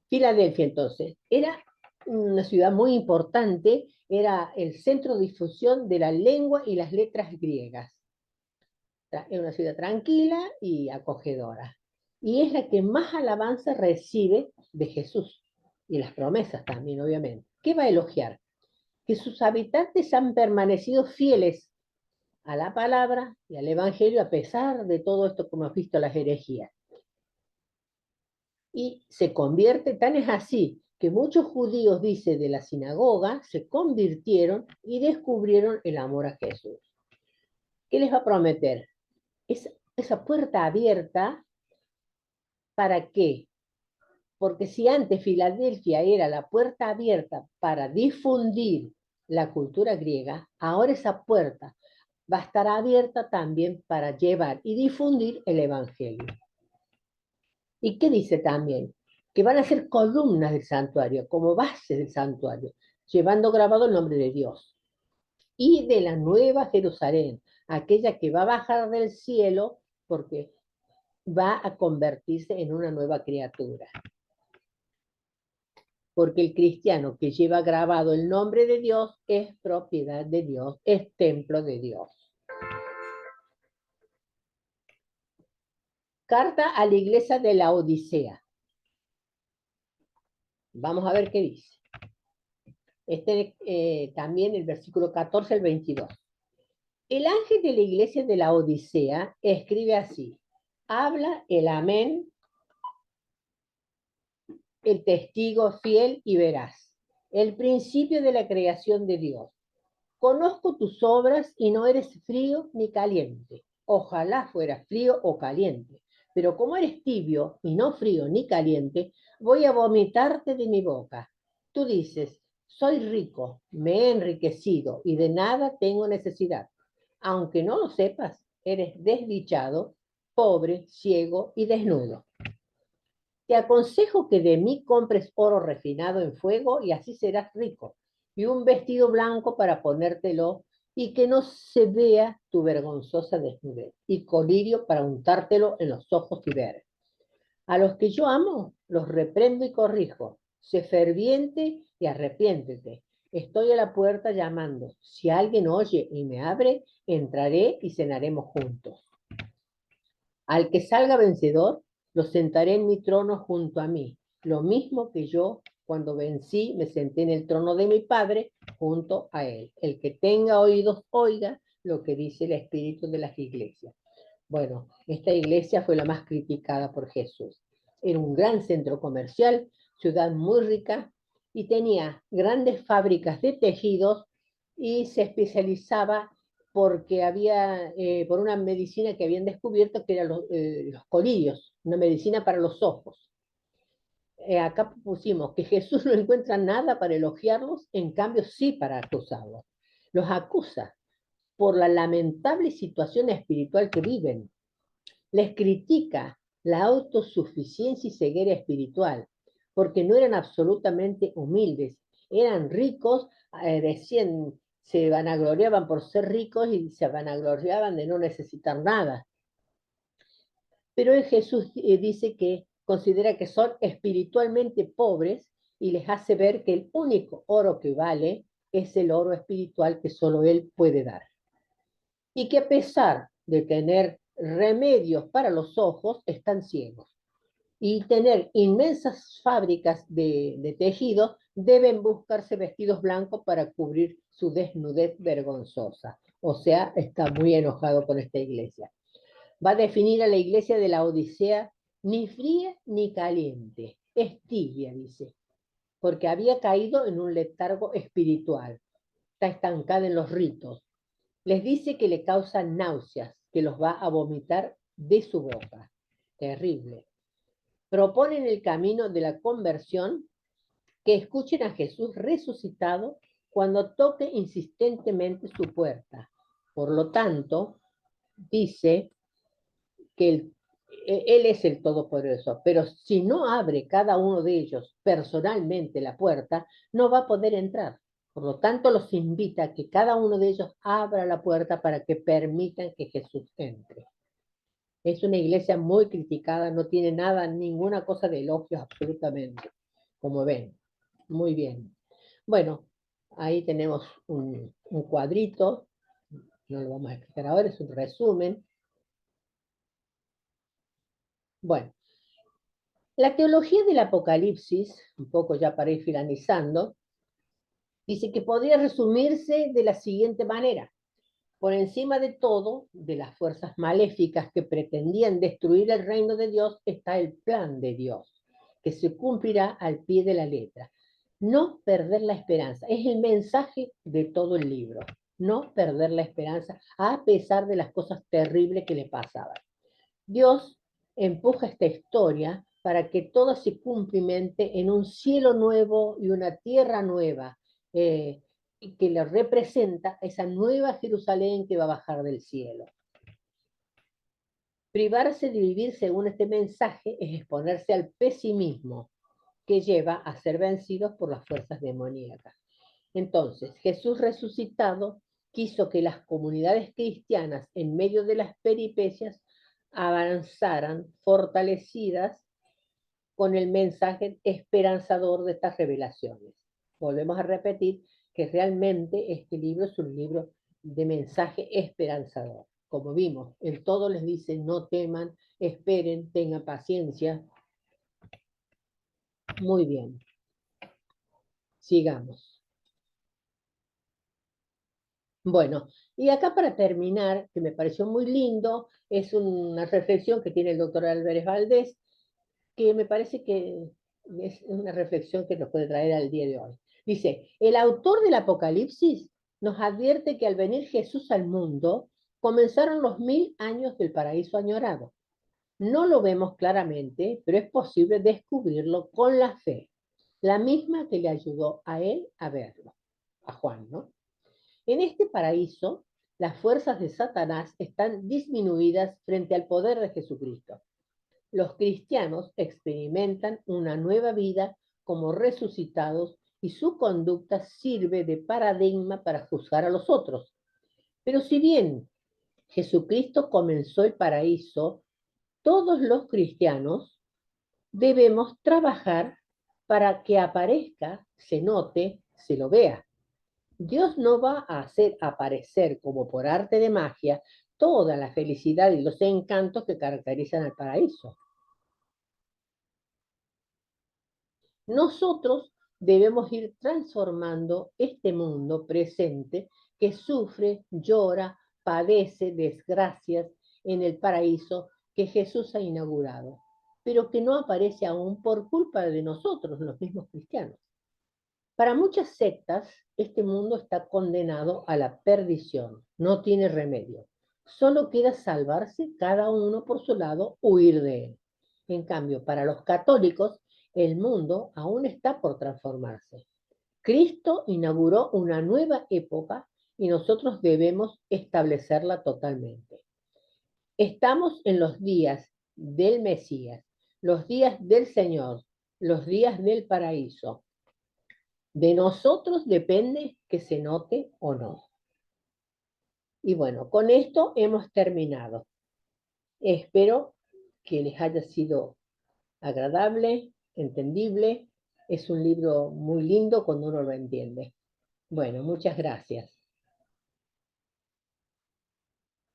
Filadelfia, entonces, era una ciudad muy importante, era el centro de difusión de la lengua y las letras griegas. Era una ciudad tranquila y acogedora. Y es la que más alabanza recibe de Jesús. Y las promesas también, obviamente. ¿Qué va a elogiar? Que sus habitantes han permanecido fieles a la palabra y al evangelio a pesar de todo esto que hemos visto, las herejías. Y se convierte, tan es así, que muchos judíos, dice, de la sinagoga, se convirtieron y descubrieron el amor a Jesús. ¿Qué les va a prometer? Esa puerta abierta, ¿para qué? Porque si antes Filadelfia era la puerta abierta para difundir la cultura griega, ahora esa puerta va a estar abierta también para llevar y difundir el evangelio. ¿Y qué dice también? Que van a ser columnas del santuario, como base del santuario, llevando grabado el nombre de Dios. Y de la nueva Jerusalén, aquella que va a bajar del cielo porque va a convertirse en una nueva criatura. Porque el cristiano que lleva grabado el nombre de Dios es propiedad de Dios, es templo de Dios. Carta a la iglesia de la Odisea. Vamos a ver qué dice. También el versículo 14 al 22. El ángel de la iglesia de la Odisea escribe así: habla el amén, el testigo fiel y veraz, el principio de la creación de Dios. Conozco tus obras y no eres frío ni caliente. Ojalá fueras frío o caliente, pero como eres tibio y no frío ni caliente, voy a vomitarte de mi boca. Tú dices: soy rico, me he enriquecido y de nada tengo necesidad. Aunque no lo sepas, eres desdichado, pobre, ciego y desnudo. Te aconsejo que de mí compres oro refinado en fuego y así serás rico, y un vestido blanco para ponértelo y que no se vea tu vergonzosa desnudez, y colirio para untártelo en los ojos y ver. A los que yo amo, los reprendo y corrijo. Sé ferviente y arrepiéntete. Estoy a la puerta llamando. Si alguien oye y me abre, entraré y cenaremos juntos. Al que salga vencedor, lo sentaré en mi trono junto a mí, lo mismo que yo, cuando vencí, me senté en el trono de mi Padre junto a él. El que tenga oídos, oiga lo que dice el Espíritu de las iglesias. Bueno, esta iglesia fue la más criticada por Jesús. Era un gran centro comercial, ciudad muy rica, y tenía grandes fábricas de tejidos y se especializaba porque había, por una medicina que habían descubierto que eran los colirios, una medicina para los ojos. Acá pusimos que Jesús no encuentra nada para elogiarlos, en cambio sí para acusarlos. Los acusa por la lamentable situación espiritual que viven. Les critica la autosuficiencia y ceguera espiritual, porque no eran absolutamente humildes, eran ricos, decían, se vanagloriaban por ser ricos y se vanagloriaban de no necesitar nada. Pero Jesús dice que considera que son espiritualmente pobres y les hace ver que el único oro que vale es el oro espiritual que solo Él puede dar. Y que a pesar de tener remedios para los ojos, están ciegos. Y tener inmensas fábricas de tejidos, deben buscarse vestidos blancos para cubrir su desnudez vergonzosa. O sea, está muy enojado con esta iglesia. Va a definir a la iglesia de la Odisea ni fría ni caliente, es tibia, dice, porque había caído en un letargo espiritual, está estancada en los ritos. Les dice que le causan náuseas, que los va a vomitar de su boca. Terrible. Proponen el camino de la conversión, que escuchen a Jesús resucitado cuando toque insistentemente su puerta. Por lo tanto, dice que Él es el Todopoderoso, pero si no abre cada uno de ellos personalmente la puerta, no va a poder entrar. Por lo tanto, los invita a que cada uno de ellos abra la puerta para que permitan que Jesús entre. Es una iglesia muy criticada, no tiene nada, ninguna cosa de elogios absolutamente, como ven. Muy bien. Bueno, ahí tenemos un cuadrito, no lo vamos a explicar ahora, es un resumen. Bueno, la teología del Apocalipsis, un poco ya para ir finalizando, dice que podría resumirse de la siguiente manera. Por encima de todo, de las fuerzas maléficas que pretendían destruir el reino de Dios, está el plan de Dios, que se cumplirá al pie de la letra. No perder la esperanza. Es el mensaje de todo el libro. No perder la esperanza a pesar de las cosas terribles que le pasaban. Dios empuja esta historia para que todo se cumplimente en un cielo nuevo y una tierra nueva, que le representa esa nueva Jerusalén que va a bajar del cielo. Privarse de vivir según este mensaje es exponerse al pesimismo, que lleva a ser vencidos por las fuerzas demoníacas. Entonces, Jesús resucitado quiso que las comunidades cristianas, en medio de las peripecias, avanzaran fortalecidas con el mensaje esperanzador de estas revelaciones. Volvemos a repetir que realmente este libro es un libro de mensaje esperanzador. Como vimos, en todo les dice: no teman, esperen, tengan paciencia. Muy bien, sigamos. Bueno, y acá para terminar, que me pareció muy lindo, es una reflexión que tiene el doctor Álvarez Valdés, que me parece que es una reflexión que nos puede traer al día de hoy. Dice: el autor del Apocalipsis nos advierte que al venir Jesús al mundo, comenzaron los 1000 años del paraíso añorado. No lo vemos claramente, pero es posible descubrirlo con la fe, la misma que le ayudó a él a verlo, a Juan, ¿no? En este paraíso, las fuerzas de Satanás están disminuidas frente al poder de Jesucristo. Los cristianos experimentan una nueva vida como resucitados y su conducta sirve de paradigma para juzgar a los otros. Pero si bien Jesucristo comenzó el paraíso, todos los cristianos debemos trabajar para que aparezca, se note, se lo vea. Dios no va a hacer aparecer como por arte de magia toda la felicidad y los encantos que caracterizan al paraíso. Nosotros debemos ir transformando este mundo presente que sufre, llora, padece desgracias en el paraíso que Jesús ha inaugurado, pero que no aparece aún por culpa de nosotros, los mismos cristianos. Para muchas sectas, este mundo está condenado a la perdición, no tiene remedio. Solo queda salvarse cada uno por su lado, huir de él. En cambio, para los católicos, el mundo aún está por transformarse. Cristo inauguró una nueva época y nosotros debemos establecerla totalmente. Estamos en los días del Mesías, los días del Señor, los días del paraíso. De nosotros depende que se note o no. Y bueno, con esto hemos terminado. Espero que les haya sido agradable, entendible. Es un libro muy lindo cuando uno lo entiende. Bueno, muchas gracias.